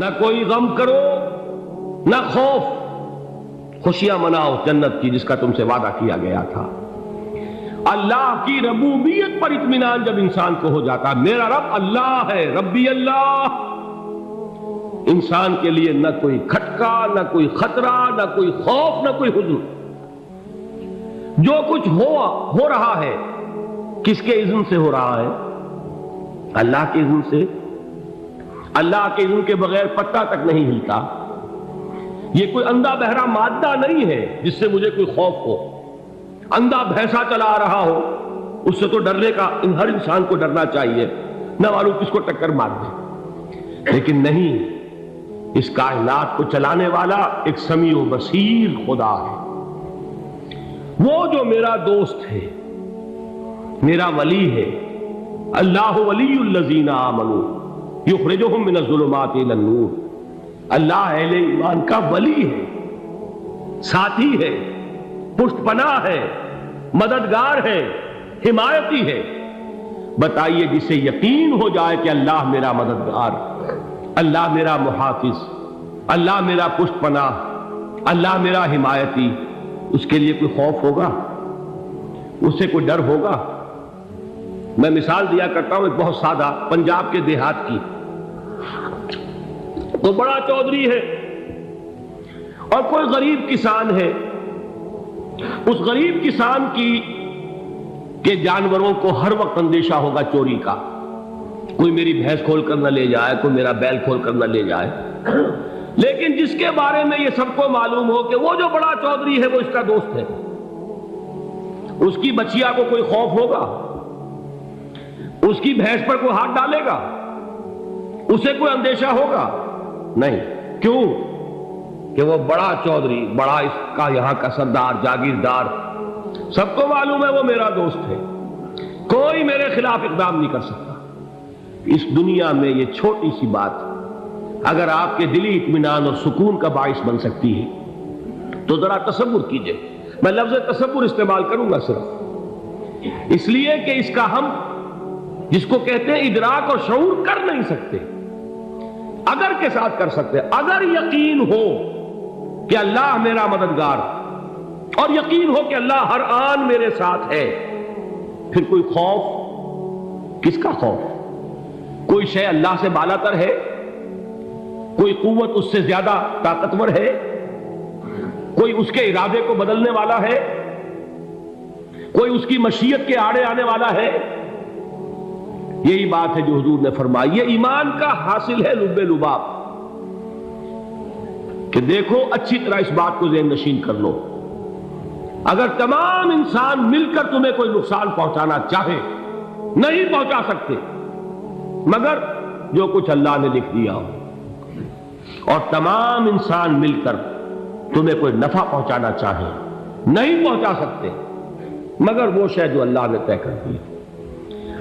نہ کوئی غم کرو نہ خوف، خوشیاں مناؤ جنت کی جس کا تم سے وعدہ کیا گیا تھا۔ اللہ کی ربوبیت پر اطمینان جب انسان کو ہو جاتا، میرا رب اللہ ہے، ربی اللہ، انسان کے لیے نہ کوئی کھٹکا، نہ کوئی خطرہ، نہ کوئی خوف، نہ کوئی حزن۔ جو کچھ ہو رہا ہے کس کے اذن سے ہو رہا ہے؟ اللہ کے اذن سے۔ اللہ کے اذن کے بغیر پتہ تک نہیں ہلتا۔ یہ کوئی اندھا بہرا مادہ نہیں ہے جس سے مجھے کوئی خوف ہو۔ اندھا بھینسا چلا رہا ہو اس سے تو ڈرنے کا ہر انسان کو ڈرنا چاہیے، نہ معلوم کس کو ٹکر مار دے، لیکن نہیں، اس کائنات کو چلانے والا ایک سمیع و بصیر خدا ہے۔ وہ جو میرا دوست ہے، میرا ولی ہے، اللہ ولی الذین آمنوا یخرجہم من الظلمات الی النور، اللہ اہل ایمان کا ولی ہے، ساتھی ہے، پشت پناہ ہے، مددگار ہے، حمایتی ہے۔ بتائیے جسے یقین ہو جائے کہ اللہ میرا مددگار، اللہ میرا محافظ، اللہ میرا پشت پناہ، اللہ میرا حمایتی، اس کے لیے کوئی خوف ہوگا؟ اس سے کوئی ڈر ہوگا؟ میں مثال دیا کرتا ہوں ایک بہت سادہ، پنجاب کے دیہات کی۔ تو بڑا چودھری ہے اور کوئی غریب کسان ہے، اس غریب کسان کے جانوروں کو ہر وقت اندیشہ ہوگا چوری کا، کوئی میری بھینس کھول کر نہ لے جائے، کوئی میرا بیل کھول کر نہ لے جائے۔ لیکن جس کے بارے میں یہ سب کو معلوم ہو کہ وہ جو بڑا چودھری ہے وہ اس کا دوست ہے، اس کی بچیا کو کوئی خوف ہوگا؟ اس کی بھینس پر کوئی ہاتھ ڈالے گا؟ اسے کوئی اندیشہ ہوگا؟ نہیں۔ کیوں؟ کہ وہ بڑا چودھری، بڑا اس کا یہاں کا سردار، جاگیردار، سب کو معلوم ہے وہ میرا دوست ہے، کوئی میرے خلاف اقدام نہیں کر سکتا۔ اس دنیا میں یہ چھوٹی سی بات اگر آپ کے دلی اطمینان اور سکون کا باعث بن سکتی ہے تو ذرا تصور کیجئے۔ میں لفظ تصور استعمال کروں گا صرف اس لیے کہ اس کا ہم جس کو کہتے ہیں ادراک اور شعور کر نہیں سکتے، اگر کے ساتھ کر سکتے۔ اگر یقین ہو کہ اللہ میرا مددگار اور یقین ہو کہ اللہ ہر آن میرے ساتھ ہے، پھر کوئی خوف؟ کس کا خوف؟ کوئی شے اللہ سے بالا تر ہے؟ کوئی قوت اس سے زیادہ طاقتور ہے؟ کوئی اس کے ارادے کو بدلنے والا ہے؟ کوئی اس کی مشیت کے آڑے آنے والا ہے؟ یہی بات ہے جو حضور نے فرمائی، یہ ایمان کا حاصل ہے لب لباب، کہ دیکھو اچھی طرح اس بات کو ذہن نشین کر لو، اگر تمام انسان مل کر تمہیں کوئی نقصان پہنچانا چاہے نہیں پہنچا سکتے، مگر جو کچھ اللہ نے لکھ دیا ہو، اور تمام انسان مل کر تمہیں کوئی نفع پہنچانا چاہے نہیں پہنچا سکتے، مگر وہ شے جو اللہ نے طے کر دی۔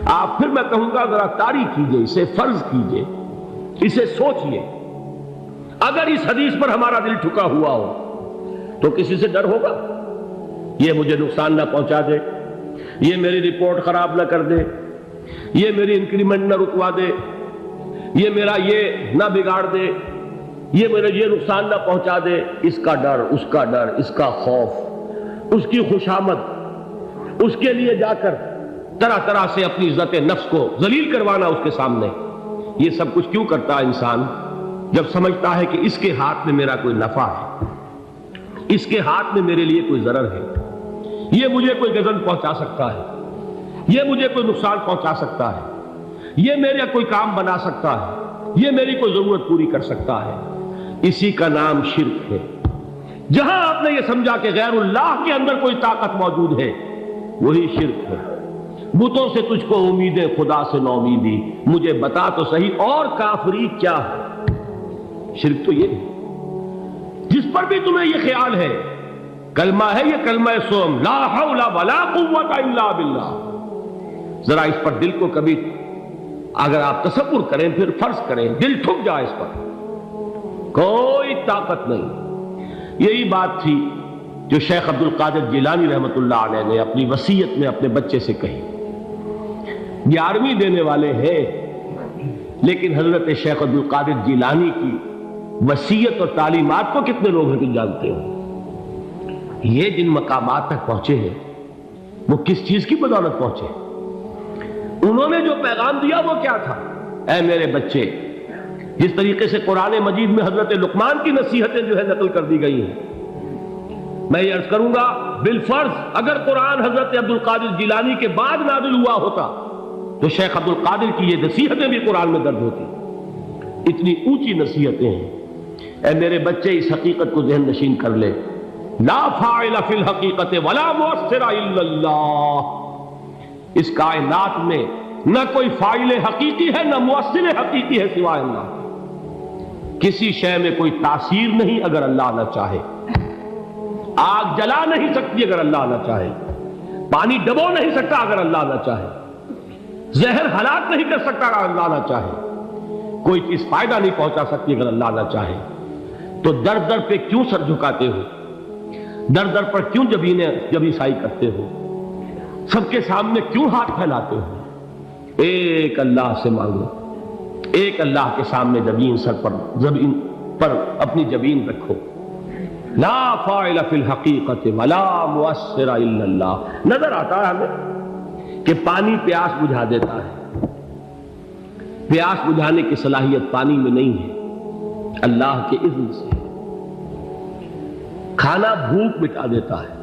آپ پھر میں کہوں گا ذرا طاری کیجئے، اسے فرض کیجئے، اسے سوچئے، اگر اس حدیث پر ہمارا دل ٹھکا ہوا ہو تو کسی سے ڈر ہوگا؟ یہ مجھے نقصان نہ پہنچا دے، یہ میری رپورٹ خراب نہ کر دے، یہ میری انکریمنٹ نہ رکوا دے، یہ میرا یہ نہ بگاڑ دے، یہ میرے یہ نقصان نہ پہنچا دے، اس کا ڈر، اس کا ڈر، اس کا خوف، اس کی خوشامد، اس کے لیے جا کر طرح طرح سے اپنی عزت نفس کو ذلیل کروانا اس کے سامنے۔ یہ سب کچھ کیوں کرتا ہے انسان؟ جب سمجھتا ہے کہ اس کے ہاتھ میں میرا کوئی نفع ہے، اس کے ہاتھ میں میرے لیے کوئی ضرر ہے، یہ مجھے کوئی غضب پہنچا سکتا ہے، یہ مجھے کوئی نقصان پہنچا سکتا ہے، یہ میرا کوئی کام بنا سکتا ہے، یہ میری کوئی ضرورت پوری کر سکتا ہے، اسی کا نام شرک ہے۔ جہاں آپ نے یہ سمجھا کہ غیر اللہ کے اندر کوئی طاقت موجود ہے، وہی شرک ہے۔ بتوں سے تجھ کو امیدیں، خدا سے نو امیدی، مجھے بتا تو صحیح اور کافری کیا ہے؟ شرک تو یہ ہے۔ جس پر بھی تمہیں یہ خیال ہے، کلمہ ہے یہ کلمہ سوم، لا حول ولا قوت الا باللہ، ذرا اس پر دل کو کبھی اگر آپ تصور کریں، پھر فرض کریں، دل ٹھک جائے اس پر، کوئی طاقت نہیں۔ یہی بات تھی جو شیخ عبد القادر جیلانی رحمۃ اللہ علیہ نے اپنی وصیت میں اپنے بچے سے کہی۔ 11ویں دینے والے ہیں، لیکن حضرت شیخ عبد القادر جیلانی کی وصیت اور تعلیمات کو کتنے لوگ ہیں تم جانتے ہو؟ یہ جن مقامات تک پہنچے ہیں وہ کس چیز کی بدولت پہنچے؟ انہوں نے جو پیغام دیا وہ کیا تھا؟ اے میرے بچے، جس طریقے سے قرآن مجید میں حضرت لقمان کی نصیحتیں جو ہے نقل کر دی گئی ہیں، میں یہ عرض کروں گا بالفرض اگر قرآن حضرت عبد القادر جیلانی کے بعد نازل ہوا ہوتا تو شیخ عبد القادر کی یہ نصیحتیں بھی قرآن میں درج ہوتی۔ اتنی اونچی نصیحتیں ہیں۔ اے میرے بچے، اس حقیقت کو ذہن نشین کر لے، لا فاعل فی الحقیقت ولا مؤثر الا اللہ۔ اس کائنات میں نہ کوئی فاعل حقیقی ہے نہ مؤثر حقیقی ہے سوائے اللہ۔ کسی شے میں کوئی تاثیر نہیں اگر اللہ نہ چاہے۔ آگ جلا نہیں سکتی اگر اللہ نہ چاہے، پانی ڈبو نہیں سکتا اگر اللہ نہ چاہے، زہر ہلاک نہیں کر سکتا اگر اللہ نہ چاہے، کوئی چیز فائدہ نہیں پہنچا سکتی اگر اللہ نہ چاہے۔ تو در در پہ کیوں سر جھکاتے ہو؟ در در پر کیوں جبیں سائی کرتے ہو؟ سب کے سامنے کیوں ہاتھ پھیلاتے ہو؟ ایک اللہ سے مانگو، ایک اللہ کے سامنے زمین پر اپنی جبین رکھو۔ لا فاعل فی الحقیقت ولا مؤثر الا اللہ۔ نظر آتا ہے ہمیں کہ پانی پیاس بجھا دیتا ہے، پیاس بجھانے کی صلاحیت پانی میں نہیں ہے، اللہ کے اذن سے۔ کھانا بھوک مٹا دیتا ہے،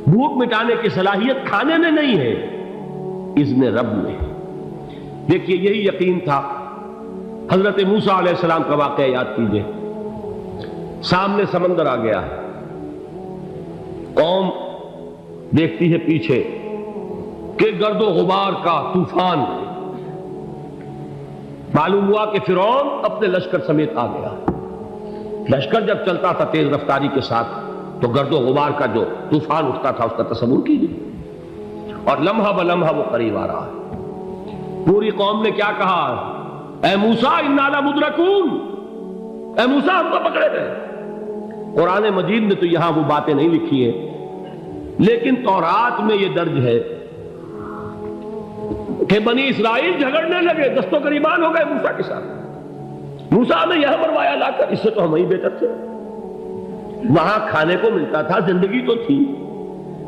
بھوک مٹانے کی صلاحیت کھانے میں نہیں ہے، اذن رب میں۔ دیکھیے یہی یقین تھا حضرت موسیٰ علیہ السلام کا واقعہ یاد کیجئے۔ سامنے سمندر آ گیا ہے، قوم دیکھتی ہے پیچھے کہ گرد و غبار کا طوفان، معلوم ہوا کہ فرعون اپنے لشکر سمیت آ گیا۔ لشکر جب چلتا تھا تیز رفتاری کے ساتھ تو گرد و غبار کا جو طوفان اٹھتا تھا اس کا تصور کیجیے، اور لمحہ بلمحہ وہ قریب آ رہا ہے۔ پوری قوم نے کیا کہا؟ اے موسیٰ انا لمدرکون، اے موسیٰ ہم تو پکڑے گئے۔ قرآن مجید نے تو یہاں وہ باتیں نہیں لکھی ہیں، لیکن تورات میں یہ درج ہے کہ بنی اسرائیل جھگڑنے لگے، دست و گریبان ہو گئے موسیٰ کے ساتھ۔ موسیٰ نے یہاں مروایا لا کر، اس سے تو ہم ہی بہتر تھے، وہاں کھانے کو ملتا تھا، زندگی تو تھی،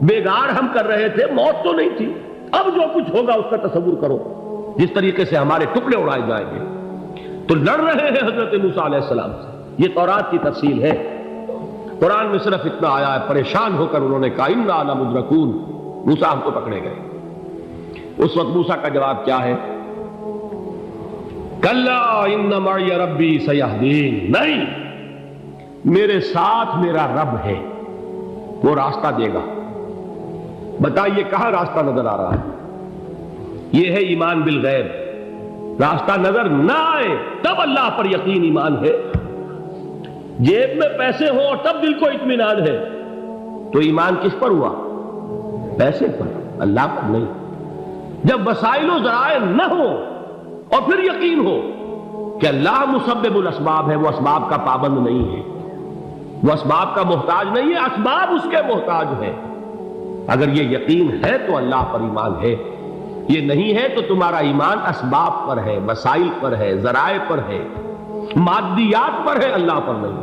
بیگار ہم کر رہے تھے، موت تو نہیں تھی۔ اب جو کچھ ہوگا اس کا تصور کرو، جس طریقے سے ہمارے ٹکڑے اڑائے جائیں گے۔ تو لڑ رہے ہیں حضرت موسیٰ علیہ السلام سے۔ یہ تورات کی تفصیل ہے، قرآن میں صرف اتنا آیا ہے، پریشان ہو کر انہوں نے کہا انا لمدرکون، موسیٰ ہم کو پکڑے گئے۔ اس وقت موسیٰ کا جواب کیا ہے؟ کلا ان معی ربی سیہدین، نہیں، میرے ساتھ میرا رب ہے، وہ راستہ دے گا۔ بتائیے کہاں راستہ نظر آ رہا ہے؟ یہ ہے ایمان بالغیب۔ راستہ نظر نہ آئے تب اللہ پر یقین ایمان ہے۔ جیب میں پیسے ہوں اور تب دل کو اطمینان ہے تو ایمان کس پر ہوا؟ پیسے پر، اللہ پر نہیں۔ جب وسائل و ذرائع نہ ہو اور پھر یقین ہو کہ اللہ مسبب الاسباب ہے، وہ اسباب کا پابند نہیں ہے، وہ اسباب کا محتاج نہیں ہے، اسباب اس کے محتاج ہے۔ اگر یہ یقین ہے تو اللہ پر ایمان ہے، یہ نہیں ہے تو تمہارا ایمان اسباب پر ہے، وسائل پر ہے، ذرائع پر ہے، مادیات پر ہے، اللہ پر نہیں۔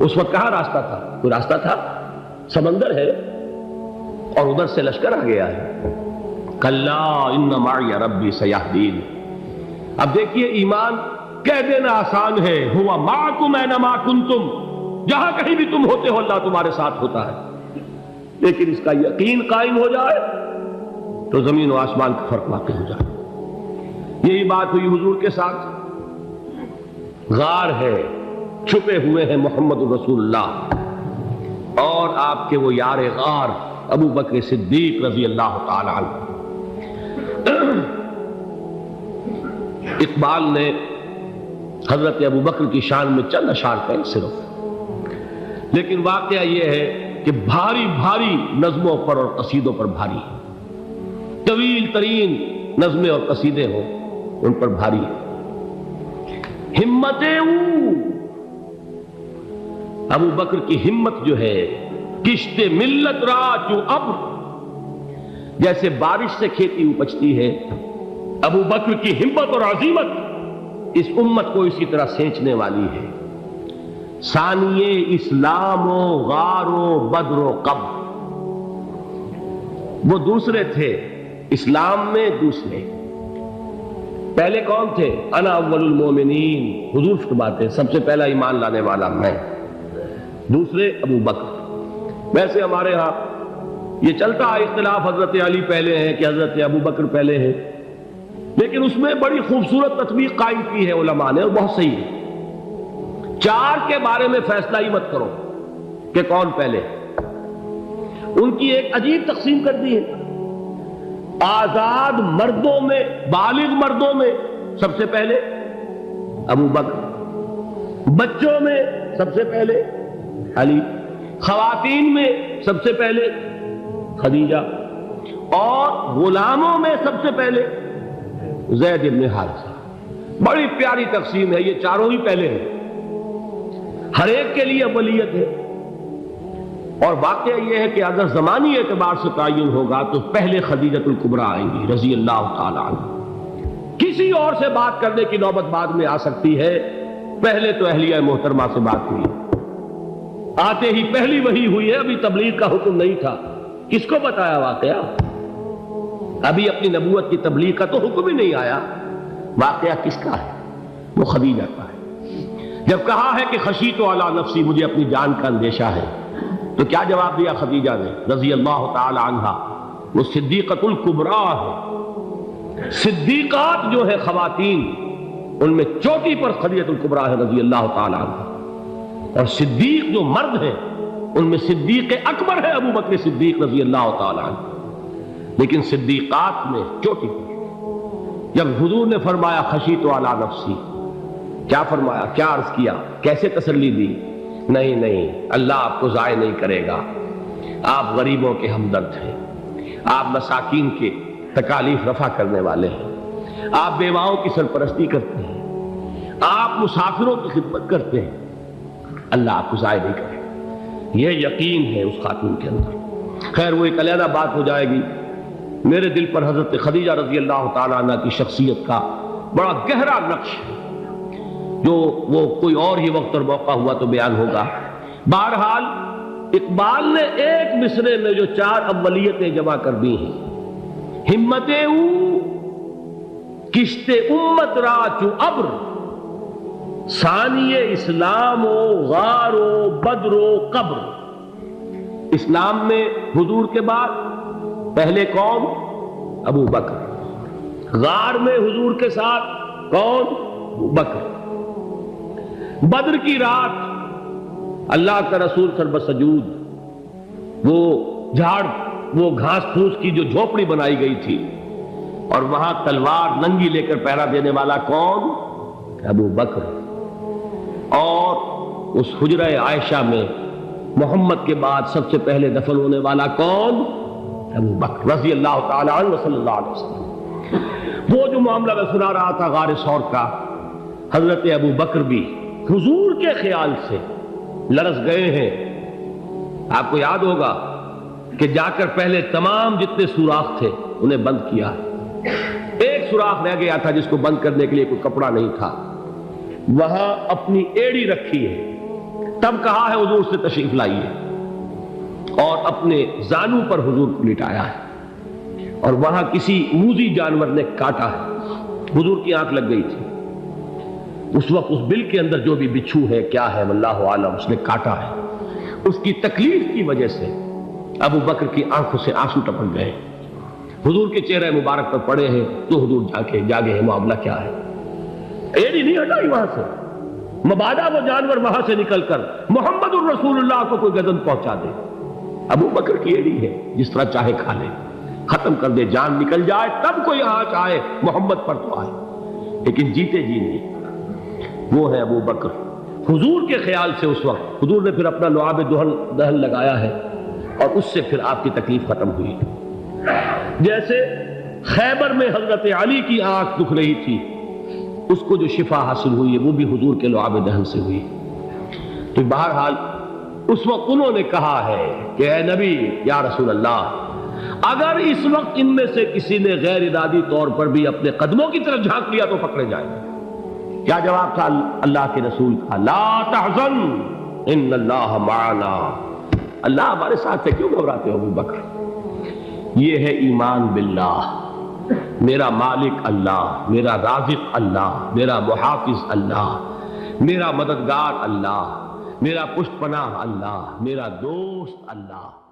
اس وقت کہاں راستہ تھا؟ کوئی راستہ تھا؟ سمندر ہے اور ادھر سے لشکر آ گیا ہے۔ کلا ان معی ربی سیہدین۔ اب دیکھیے ایمان کہہ دینا آسان ہے، ہوا معکم اینما کنتم، جہاں کہیں بھی تم ہوتے ہو اللہ تمہارے ساتھ ہوتا ہے، لیکن اس کا یقین قائم ہو جائے تو زمین و آسمان کا فرق واقع ہو جائے۔ یہی بات ہوئی حضور کے ساتھ۔ غار ہے، چھپے ہوئے ہیں محمد رسول اللہ اور آپ کے وہ یار غار ابو بکر صدیق رضی اللہ تعالی عنہ۔ اقبال نے حضرت ابو بکر کی شان میں چند اشعار کہے صرف، لیکن واقعہ یہ ہے کہ بھاری بھاری نظموں پر اور قصیدوں پر بھاری ہے، طویل ترین نظمیں اور قصیدے ہوں ان پر بھاری ہے۔ ہمتیں ابو بکر کی ہمت جو ہے، کشت ملت را چوں ابر، جیسے بارش سے کھیتی اپجتی ہے، ابو بکر کی ہمت اور عزیمت اس امت کو اسی طرح سینچنے والی ہے۔ ثانیے اسلام و غار و بدر و قبر، وہ دوسرے تھے اسلام میں، دوسرے پہلے کون تھے؟ انا اول المومنین، حضور فرماتے سب سے پہلا ایمان لانے والا میں، دوسرے ابو بکر۔ ویسے ہمارے ہاں یہ چلتا ہے اختلاف، حضرت علی پہلے ہیں کہ حضرت ابو بکر پہلے ہیں، لیکن اس میں بڑی خوبصورت تطبیق قائم کی ہے علماء نے، اور بہت صحیح ہے۔ چار کے بارے میں فیصلہ ہی مت کرو کہ کون پہلے، ان کی ایک عجیب تقسیم کر دی ہے۔ آزاد مردوں میں، بالغ مردوں میں سب سے پہلے ابو بکر، بچوں میں سب سے پہلے علی، خواتین میں سب سے پہلے خدیجہ، اور غلاموں میں سب سے پہلے زید بن حارثہ۔ بڑی پیاری تقسیم ہے، یہ چاروں ہی پہلے ہیں، ہر ایک کے لیے اولیت ہے۔ اور واقعہ یہ ہے کہ اگر زمانی اعتبار سے تعین ہوگا تو پہلے خدیجۃ الکبریٰ آئیں گی رضی اللہ تعالی عنہ، کسی اور سے بات کرنے کی نوبت بعد میں آ سکتی ہے، پہلے تو اہلیہ محترمہ سے بات ہوئی، آتے ہی پہلی وحی ہوئی ہے، ابھی تبلیغ کا حکم نہیں تھا، کس کو بتایا واقعہ؟ ابھی اپنی نبوت کی تبلیغ کا تو حکم ہی نہیں آیا، واقعہ کس کا ہے؟ وہ خدیجہ کا ہے۔ جب کہا ہے کہ خشیت علی نفسی، مجھے اپنی جان کا اندیشہ ہے، تو کیا جواب دیا خدیجہ نے رضی اللہ تعالی عنہا؟ وہ صدیقۃ الکبریٰ ہے، صدیقات جو ہے خواتین ان میں چوٹی پر خدیجۃ الکبریٰ ہے رضی اللہ تعالی عنہا، اور صدیق جو مرد ہیں ان میں صدیق اکبر ہے ابو بکر صدیق رضی اللہ تعالی عنہ، لیکن صدیقات میں چوٹی پر۔ جب حضور نے فرمایا خشیت علی نفسی، کیا فرمایا، کیا عرض کیا، کیسے تسلی دی؟ نہیں، اللہ آپ کو ضائع نہیں کرے گا، آپ غریبوں کے ہمدرد ہیں، آپ مساکین کے تکالیف رفع کرنے والے ہیں، آپ بیواؤں کی سرپرستی کرتے ہیں، آپ مسافروں کی خدمت کرتے ہیں، اللہ آپ کو ضائع نہیں کرے گا۔ یہ یقین ہے اس خاتون کے اندر۔ خیر وہ ایک علیحدہ بات ہو جائے گی۔ میرے دل پر حضرت خدیجہ رضی اللہ تعالیٰ عنہ کی شخصیت کا بڑا گہرا نقش ہے، جو وہ کوئی اور ہی وقت اور موقع ہوا تو بیان ہوگا۔ بہرحال اقبال نے ایک مصرے میں جو چار اولیتیں جمع کر دی ہیں، ہمتیں او کشت امت را چو ابر، ثانی اسلام و غار و بدر و قبر۔ اسلام میں حضور کے بعد پہلے کون؟ ابو بکر۔ غار میں حضور کے ساتھ کون؟ ابو بکر۔ بدر کی رات اللہ کا رسول سربسجود وہ جھاڑ، وہ گھاس پھوس کی جو جھوپڑی بنائی گئی تھی، اور وہاں تلوار ننگی لے کر پہرا دینے والا کون؟ ابو بکر۔ اور اس حجرہ عائشہ میں محمد کے بعد سب سے پہلے دفن ہونے والا کون؟ ابو بکر رضی اللہ تعالی عنہ وصلی اللہ علیہ وسلم۔ وہ جو معاملہ میں سنا رہا تھا غار ثور کا، حضرت ابو بکر بھی حضور کے خیال سے لرز گئے ہیں۔ آپ کو یاد ہوگا کہ جا کر پہلے تمام جتنے سوراخ تھے انہیں بند کیا ہے، ایک سوراخ رہ گیا تھا جس کو بند کرنے کے لیے کوئی کپڑا نہیں تھا، وہاں اپنی ایڑی رکھی ہے، تب کہا ہے حضور سے تشریف لائیے، اور اپنے زانو پر حضور کو لٹایا ہے، اور وہاں کسی موذی جانور نے کاٹا ہے، حضور کی آنکھ لگ گئی تھی، اس وقت اس بل کے اندر جو بھی بچھو ہے کیا ہے واللہ عالم، اس نے کاٹا ہے، اس کی تکلیف کی وجہ سے ابو بکر کی آنکھوں سے آنسو ٹپک گئے، حضور کے چہرے مبارک پر پڑے ہیں، تو حضور جاگے ہیں، معاملہ کیا ہے؟ ایڑی نہیں ہٹائی وہاں سے، مبادا وہ جانور وہاں سے نکل کر محمد الرسول اللہ کو کوئی گزن پہنچا دے، ابو بکر کی ایڑی ہے، جس طرح چاہے کھا لے، ختم کر دے، جان نکل جائے تب کوئی آنچ آئے، محمد پر تو آئے، لیکن جیتے جی نہیں۔ وہ ہے ابو بکر۔ حضور کے خیال سے اس وقت حضور نے پھر اپنا لعاب دہن لگایا ہے، اور اس سے پھر آپ کی تکلیف ختم ہوئی۔ جیسے خیبر میں حضرت علی کی آنکھ دکھ رہی تھی، اس کو جو شفا حاصل ہوئی ہے وہ بھی حضور کے لعاب دہن سے ہوئی۔ تو بہرحال اس وقت انہوں نے کہا ہے کہ اے نبی یا رسول اللہ، اگر اس وقت ان میں سے کسی نے غیر ارادی طور پر بھی اپنے قدموں کی طرف جھانک لیا تو پکڑے جائیں گے، کیا جواب تھا اللہ کے رسول کا؟ لا تحزن ان اللہ معنا، اللہ ہمارے ساتھ ہے، کیوں گھبراتے ہو ابو بکر؟ یہ ہے ایمان باللہ، میرا مالک اللہ، میرا رازق اللہ، میرا محافظ اللہ، میرا مددگار اللہ، میرا پشت پناہ اللہ، میرا دوست اللہ۔